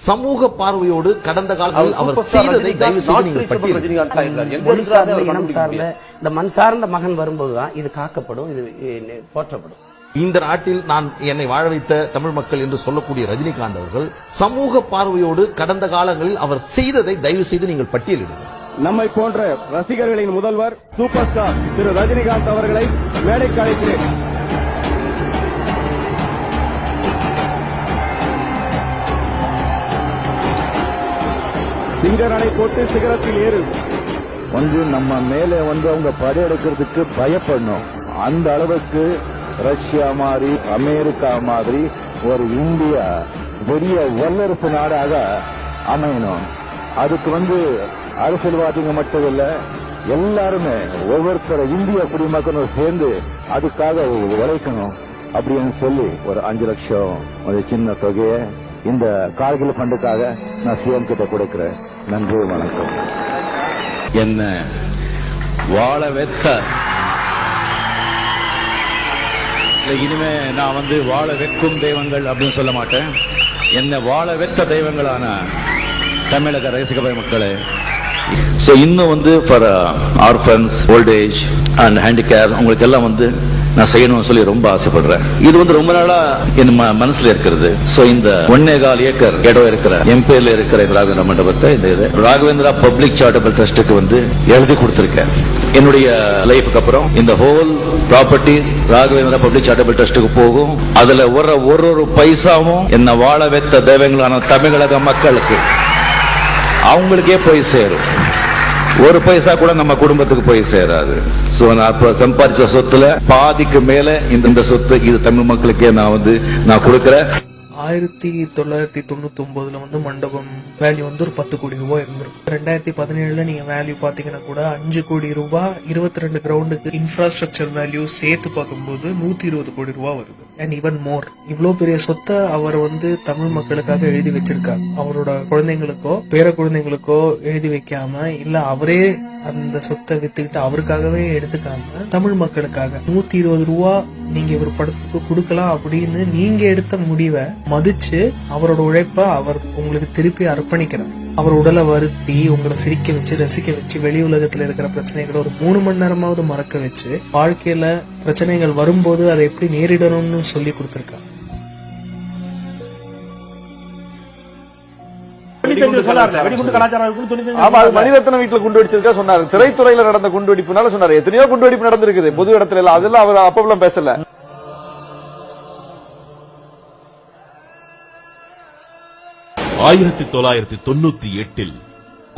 சமூக பார்வையோடு கடந்த காலத்தில் அவர் செய்ததை தயவு செய்து நீங்கள் இந்த மண் சார்ந்த மகன் வரும்போதுதான் இது காக்கப்படும், இது போற்றப்படும். இந்த நாட்டில் நான் என்னை வாழ வைத்த தமிழ் மக்கள் என்று சொல்லக்கூடிய ரஜினிகாந்த் அவர்கள் சமூக பார்வையோடு கடந்த காலங்களில் அவர் செய்ததை தயவு செய்து நீங்கள் பட்டியலிடுங்கள். நம்மை போன்ற ரசிகர்களின் முதல்வர் சூப்பர் ஸ்டார் திரு ரஜினிகாந்த் அவர்களை மேடைக்கு அழைக்கிறேன். சிங்கரனை போட்டு சிகரத்தில் ஏறு நம்ம மேலே அவங்க படையெடுக்கிறதுக்கு பயப்படணும். அந்த அளவுக்கு ரஷ்யா மாதிரி அமெரிக்கா மாதிரி ஒரு இந்தியா பெரிய வல்லரசு நாடாக அமையணும். அதுக்கு அரசியல்வாதிங்க மட்டும் இல்ல, எல்லாருமே ஒவ்வொருத்தர இந்திய குடிமக்களும் சேர்ந்து அதுக்காக உழைக்கணும் அப்படின்னு சொல்லி ஒரு 5 லட்சம் ஒரு சின்ன தொகையை இந்த கார்கில் ஃபண்டுக்காக நான் சிஎம் கிட்ட கொடுக்கிறேன். நன்றி, வணக்கம். என்ன வாழ வெத்த இனிமே நான் வாழ வைக்கும் தெய்வங்கள் அப்படின்னு சொல்ல மாட்டேன். என்ன வாழ வெத்த தெய்வங்களான தமிழக ரசிக மக்களே, இன்னும் for orphans, old age and handicap உங்களுக்கு எல்லாம் நான் செய்யணும்னு சொல்லி ரொம்ப ஆசைப்படுறேன். இது ரொம்ப நாளா என் மனசுல இருக்கிறது. இந்த 1.25 ஏக்கர் இடம் இருக்கிற எம்பேல இருக்கிற ராகவேந்திரா மண்டபத்தை இந்த ராகவேந்திரா பப்ளிக் சாரிட்டபிள் ட்ரஸ்டுக்கு எழுதி கொடுத்திருக்கேன். என்னுடைய லைஃபுக்கு அப்புறம் இந்த whole property Raghavendra public charitable ட்ரஸ்டுக்கு போகும். அதுல ஒரு பைசாவும் என்ன வாழ வைத்த தெய்வங்களான தமிழக மக்களுக்கு அவங்களுக்கே போய் சேரும். ஒரு பைசா கூட நம்ம குடும்பத்துக்கு போய் சேராது. நான் சம்பாதிச்ச சொத்துல பாதிக்கு மேல இந்த சொத்து இது தமிழ் மக்களுக்கே நான் கொடுக்கிறேன். 1999 மண்டபம் வேல்யூ ஒரு 10 கோடி ரூபாய் இருந்திருக்கும். 2017 நீங்க வேல்யூ பாத்தீங்கன்னா கூட 5 கோடி ரூபாய், 22 கிரவுண்டுக்கு இன்ஃப்ராஸ்ட்ரக்சர் வேல்யூ சேர்த்து பார்க்கும்போது 120 கோடி ரூபாய் வருது. And even more. இவ்வளவு பெரிய சொத்தை அவர் தமிழ் மக்களுக்காக எழுதி வச்சிருக்காரு. அவரோட குழந்தைங்களுக்கோ பேர குழந்தைங்களுக்கோ எழுதி வைக்காம, இல்ல அவரே அந்த சொத்தை வித்துக்கிட்டு அவருக்காகவே எடுத்துக்காம தமிழ் மக்களுக்காக 120 ரூபாய் நீங்க இவர் படத்துக்கு கொடுக்கலாம் அப்படின்னு நீங்க எடுத்த முடிவை மதிச்சு அவரோட உழைப்ப அவர் உங்களுக்கு திருப்பி அர்ப்பணிக்கிறார். அவர் உடலை வருத்தி உங்களை சிரிக்க வச்சு ரசிக்க வச்சு வெளி உலகத்துல இருக்கிற பிரச்சனைகளை ஒரு 3 மணி நேரமாவது மறக்க வச்சு வாழ்க்கையில பிரச்சனைகள் வரும்போது அதை எப்படி நேரிடணும்னு சொல்லி கொடுத்திருக்காரு. மணிரத்னம் வீட்டுல குண்டு வெடிச்சிருக்கா சொன்னாரு. திரைத்துறையில நடந்த குண்டு வெடிப்புனால சொன்னாரு. எத்தனையோ குண்டு வெடிப்பு நடந்திருக்குது பொது இடத்துல எல்லாம். அதெல்லாம் அவர் அப்பெல்லாம் பேசல. 1998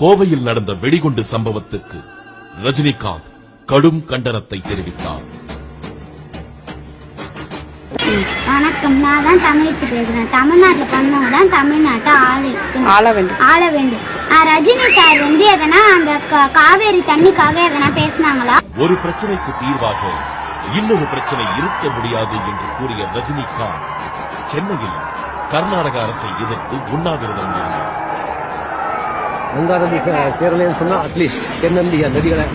கோவையில் நடந்த வெடிகுண்டு சம்பவத்துக்கு ரஜினிகாந்த் கடும் கண்டனத்தை தெரிவித்தார். வணக்கம், நான் தான் தமிழச்சு பேசுறேன். தமிழ்நாட்டுல பண்ணவங்க தான் தமிழ்நாட்டை ஆள வேண்டும். ரஜினி சார் எதனா அந்த காவேரி தண்ணிக்காக எதனா பேசினாங்களா? ஒரு பிரச்சனைக்கு தீர்வாக இன்னொரு பிரச்சனை இருக்க முடியாது என்று கூறிய ரஜினிகாந்த் சென்னையில் கர்நாடக அரசை எதிர்த்து உண்ணாவிரதம் இருந்தார். கேரளன்னு சொன்னா அட்லீஸ்ட் தென்னந்திய நதிகளை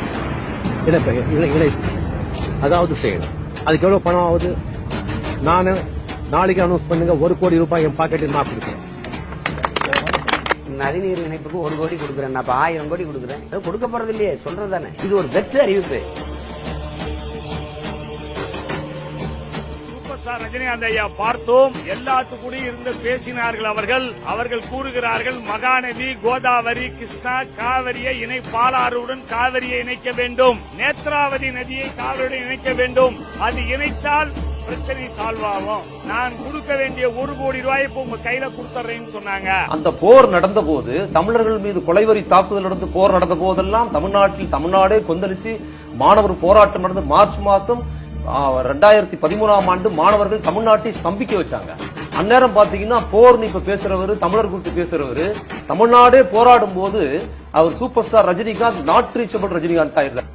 அதாவது செய்யணும். அதுக்கு எவ்வளவு பணம் ஆகுது? நான் நாளைக்கு அனௌன்ஸ் பண்ணுங்க, 1 கோடி ரூபாய் என் பாக்கெட்டில் நான் கொடுக்குறேன். நதிநீர் இணைப்புக்கு 1 கோடி கொடுக்குறேன். நான் 1000 கோடி கொடுக்குறேன். கொடுக்க போறது இல்லையே, சொல்றதுதானே. இது ஒரு வெற்று அறிவிப்பு. ரஜினிகாந்த் ஐயா பார்த்தோம், எல்லாத்துக்கூட இருந்து பேசினார்கள். அவர்கள் கூறுகிறார்கள் மகாநதி, கோதாவரி, கிருஷ்ணா, காவிரியை பாலாறுடன் காவிரியை இணைக்க வேண்டும், நேத்ராவதி நதியை காவிரியுடன் இணைக்க வேண்டும். அது இணைத்தால் பிரச்சனை சால்வ் ஆகும். நான் கொடுக்க வேண்டிய 1 கோடி ரூபாய் இப்ப உங்க கையில கொடுத்துறேன்னு சொன்னாங்க. அந்த போர் நடந்த போது, தமிழர்கள் மீது கொலைவரி தாக்குதல் நடந்து போர் நடந்த போதெல்லாம் தமிழ்நாடே கொந்தளிச்சு மாணவர் போராட்டம் நடந்து மார்ச் மாசம் 2013ஆம் ஆண்டு மாணவர்கள் தமிழ்நாட்டை ஸ்தம்பிக்க வச்சாங்க. அந்நேரம் பாத்தீங்கன்னா போர்னு இப்ப பேசுறவரு, தமிழர் குறித்து பேசுறவரு, தமிழ்நாடே போராடும் போது அவர் super star Rajinikanth not reachable Rajinikanth ஆயிடுறார்.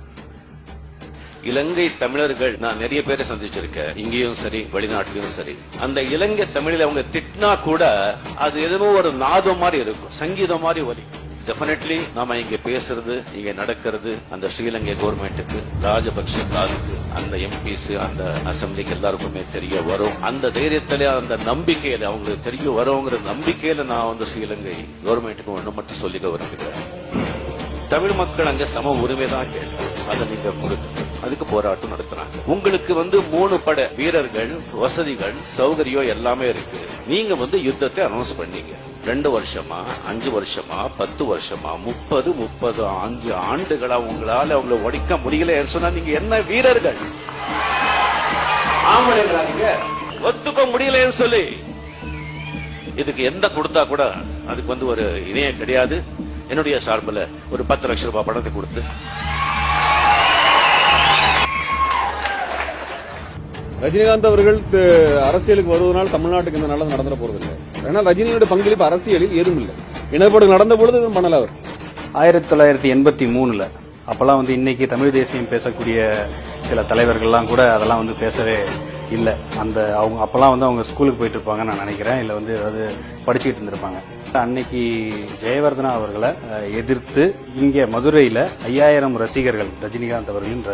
இலங்கை தமிழர்கள் நான் நிறைய பேரை சந்திச்சிருக்கேன், இங்கேயும் சரி வெளிநாட்டிலும் சரி. அந்த இலங்கை தமிழில் அவங்க திட்டினா கூட அது எதுவும் ஒரு நாதம் மாதிரி இருக்கும், சங்கீதம் மாதிரி வலி. டெஃபினெட்லி நாம இங்க பேசுறது, இங்க நடக்கிறது அந்த ஸ்ரீலங்கை கவர்மெண்ட்டுக்கு, ராஜபக்சே காதுக்கு, அந்த எம்பிஸ், அந்த அசம்பிளிக்கு எல்லாருக்குமே தெரிய வரும். அந்த தைரியத்தில, அந்த நம்பிக்கையில, அவங்களுக்கு தெரிய வருங்கிற நம்பிக்கையில நான் ஸ்ரீலங்கை கவர்மெண்ட்டுக்கு ஒண்ணு மட்டும் சொல்லிக்க விரும்புகிறேன். தமிழ் மக்கள் அங்க சம உரிமை தான் கேட்கிறாங்க. அதை நீங்க கொடுத்து அதுக்கு போராட்டம் நடத்துறாங்க. உங்களுக்கு 3 படை வீரர்கள், வசதிகள், சௌகரியம் எல்லாமே இருக்கு. நீங்க யுத்தத்தை அனௌன்ஸ் பண்ணீங்க. 2 வருஷமா, 5 வருஷமா, 10 வருஷமா, 35 ஆண்டுகளா உங்களால அவங்களை ஒடிக்க முடியல சொன்னா நீங்க என்ன வீரர்கள்? ஆம்பளைங்களா நீங்க? ஒத்துக்க முடியலன்னு சொல்லி இதுக்கு எந்த கொடுத்தா கூட அதுக்கு ஒரு இணையம் கிடையாது. என்னுடைய சார்பில் ஒரு 10 லட்சம் ரூபாய் பணத்தை கொடுத்து ரஜினிகாந்த் அவர்கள் அரசியலுக்கு வருவதனால் தமிழ்நாட்டுக்கு இந்த நல்லது நடந்துட போறதில்லை. ஏன்னா ரஜினியோட பங்களிப்பு அரசியலில் ஏதும் இல்லை. இனப்படுகொலை நடந்த பொழுது எதுவும் பண்ணல. அவர் 1983 அப்பெல்லாம் இன்னைக்கு தமிழ் தேசியம் பேசக்கூடிய சில தலைவர்கள்லாம் கூட அதெல்லாம் பேசவே இல்லை. அந்த அவங்க அப்பெல்லாம் அவங்க ஸ்கூலுக்கு போயிட்டு இருப்பாங்கன்னு நான் நினைக்கிறேன். இல்லை ஏதாவது படிச்சுக்கிட்டு இருந்திருப்பாங்க. அன்னைக்கு ஜெயவர்தனா அவர்களை எதிர்த்து இங்கே மதுரையில் 5000 ரசிகர்கள், ரஜினிகாந்த் அவர்களின்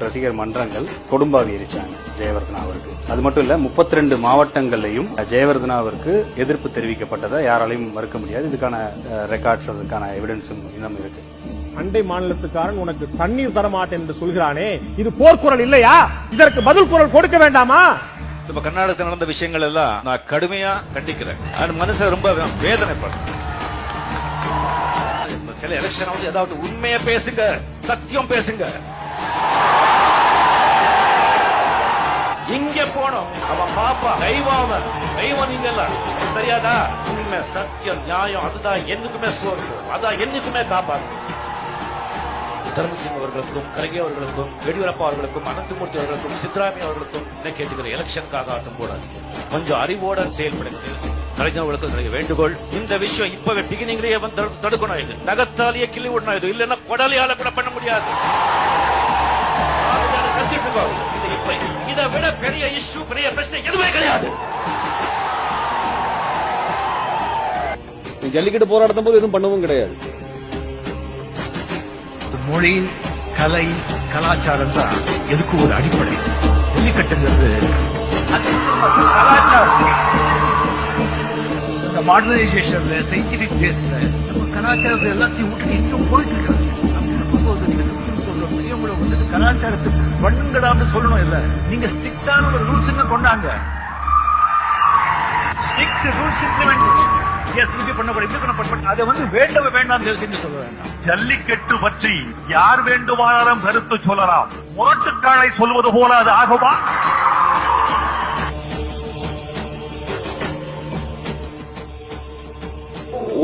ரசிகர் மன்றங்கள் கொடும்பாவி எரிச்சாங்க ஜெயவர்தனா அவருக்கு. அது மட்டும் இல்ல 32 மாவட்டங்கள்லையும் ஜெயவர்தனாவிற்கு எதிர்ப்பு தெரிவிக்கப்பட்டதை யாராலையும் மறுக்க முடியாது. இதுக்கான ரெக்கார்ட்ஸ், அதுக்கான எவிடன்ஸும் இன்னும் இருக்கு. அண்டை மாநிலத்துக்காரன் உனக்கு தண்ணீர் தரமாட்டேன் என்று சொல்கிறானே, இது போர்க்குரல் இல்லையா? இதற்கு பதில் குரல் கொடுக்க வேண்டாமா? இப்ப கர்நாடகத்தில் நடந்த விஷயங்கள் எல்லாம் நான் கடுமையா கண்டிக்கிறேன். அது மனசு ரொம்ப வேதனைப்படும். சில எலெக்ஷன் ஏதாவது உண்மையை பேசுங்க, சத்தியம் பேசுங்க. இங்க போனோம், அவன் பாப்பா தெய்வம் நீங்க எல்லாம் தெரியாதா? உண்மை, சத்தியம், நியாயம், அதுதான் என்னைக்குமே சோறு, அதான் என்னைக்குமே காப்பாற்று. தர்மசிங் அவர்களுக்கும், கலைஞர் அவர்களுக்கும், எடியூரப்பா அவர்களுக்கும், அனந்தமூர்த்தி அவர்களுக்கும், சித்தராமையா அவர்களுக்கும் என்ன கேட்டுக்கிற எலெக்ஷனுக்காக ஆட்டம் போடாது. கொஞ்சம் அறிவோட செயல்படுங்க. கலைஞர் அவர்களுக்கு வேண்டுகோள், இந்த விஷயம் இப்பவே பிகினிங்லயே தடுக்கணும். இது நகத்தாலேயே கிள்ளி விடணும். இது இல்லைன்னா கொடலையால கூட பண்ண முடியாது. இதை விட பெரிய இஷ்யூ, பெரிய பிரச்சனை எதுவுமே கிடையாது. ஜல்லிக்கட்டு போராட்டம் போது எதுவும் பண்ணவும் கிடையாது. மொழி, கலை, கலாச்சாரம் தான் எதுக்கு ஒரு அடிப்படை. ஜல்லிக்கட்டுங்கிறது கலாச்சாரம். இந்த மாடர்னைசேஷன்ல, சயின்டிபிக் பேஸ்ல நம்ம கலாச்சாரத்தை எல்லாத்தையும் விட்டு இன்னும் போயிட்டு இருக்காங்க. கலாச்சாரத்துக்கு பண்ணுங்கடான்னு சொல்லணும். இல்ல நீங்க ஸ்ட்ரிக்டான ஒரு ரூல்ஸ் கொண்டாங்க. அதை வேண்டவே வேண்டாம் சொல்ல வேண்டாம். ஜல்லிக்கட்டு பற்றி யார் வேண்டுமானாலும் கருத்து சொல்லலாம். முரட்டுக்காலை சொல்வது போல அது ஆகுமா?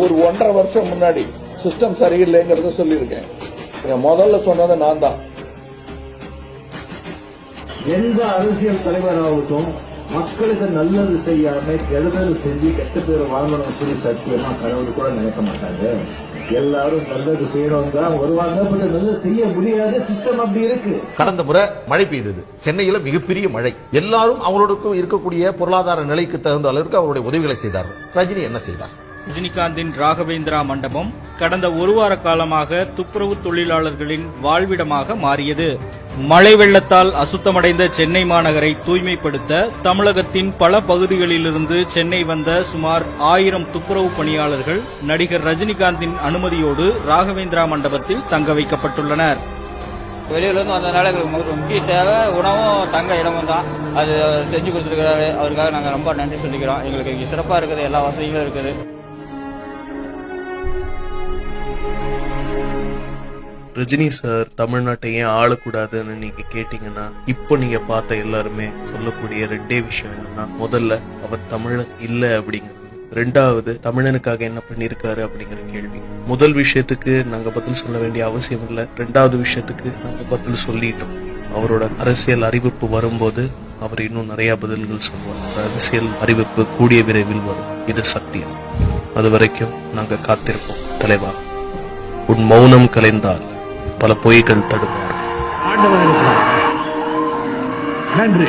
ஒரு 1.5 வருஷம் முன்னாடி சிஸ்டம் சரியில்லைங்கிறத சொல்லியிருக்கேன். முதல்ல சொன்னது நான் தான். எந்த அரசியல் தலைவராகட்டும் மக்களுக்கு நல்லது செய்யாம கெடுதல் செஞ்சு கெட்ட பேர் வாங்கணும் சொல்லி சத்தியமா கடவுள் கூட நினைக்க மாட்டாங்க. எல்லாரும் நல்லது செய்யறவங்க தான் வருவாங்க. நல்லது செய்ய முடியாது, சிஸ்டம் அப்படி இருக்கு. கடந்த முறை மழை பெய்தது சென்னையில, மிகப்பெரிய மழை. எல்லாரும் அவங்களோட இருக்கக்கூடிய பொருளாதார நிலைக்கு தகுந்த அளவிற்கு அவருடைய உதவிகளை செய்தார்கள். ரஜினி என்ன செய்தார்? ரஜினிகாந்தின் ராகவேந்திரா மண்டபம் கடந்த ஒரு வார காலமாக துப்புரவு தொழிலாளர்களின் வாழ்விடமாக மாறியது. மழை வெள்ளத்தால் அசுத்தமடைந்த சென்னை மாநகரை தூய்மைப்படுத்த தமிழகத்தின் பல பகுதிகளிலிருந்து சென்னை வந்த சுமார் 1000 துப்புரவு பணியாளர்கள் நடிகர் ரஜினிகாந்தின் அனுமதியோடு ராகவேந்திரா மண்டபத்தில் தங்க வைக்கப்பட்டுள்ளனர். வெளியூர்லேருந்து வந்ததுனால எங்களுக்கு முக்கிய தேவை உணவும் தங்க இடமும் தான். அது செஞ்சு கொடுத்துருக்கிறாரு. அவருக்காக நாங்கள் ரொம்ப நன்றி சொல்லிக்கிறோம். எங்களுக்கு இங்கே சிறப்பாக இருக்குது, எல்லா வசதிகளும் இருக்குது. ரஜினி சார் தமிழ்நாட்டை ஏன் ஆளக்கூடாதுன்னு நீங்க கேட்டீங்கன்னா, இப்போ நீங்க பார்த்த எல்லாருமே சொல்லக்கூடிய 2 விஷயம் என்னன்னா, முதல்ல அவர் தமிழன் இல்ல அப்படிங்கிறது, 2வது தமிழனுக்காக என்ன பண்ணிருக்காரு அப்படிங்கிற கேள்வி. முதல் விஷயத்துக்கு நாங்க பதில் சொல்ல வேண்டிய அவசியம் இல்லை. 2வது விஷயத்துக்கு நாங்க பதில் சொல்லிட்டோம். அவரோட அரசியல் அறிவிப்பு வரும்போது அவர் இன்னும் நிறைய பதில்கள் சொல்லுவார். அரசியல் அறிவிப்பு கூடிய விரைவில் வரும். இது சத்தியம். அது வரைக்கும் நாங்க காத்திருப்போம். தலைவா, உன் மௌனம் கலைந்தால் பல பொய்கள் தடுமாறும். நன்றி.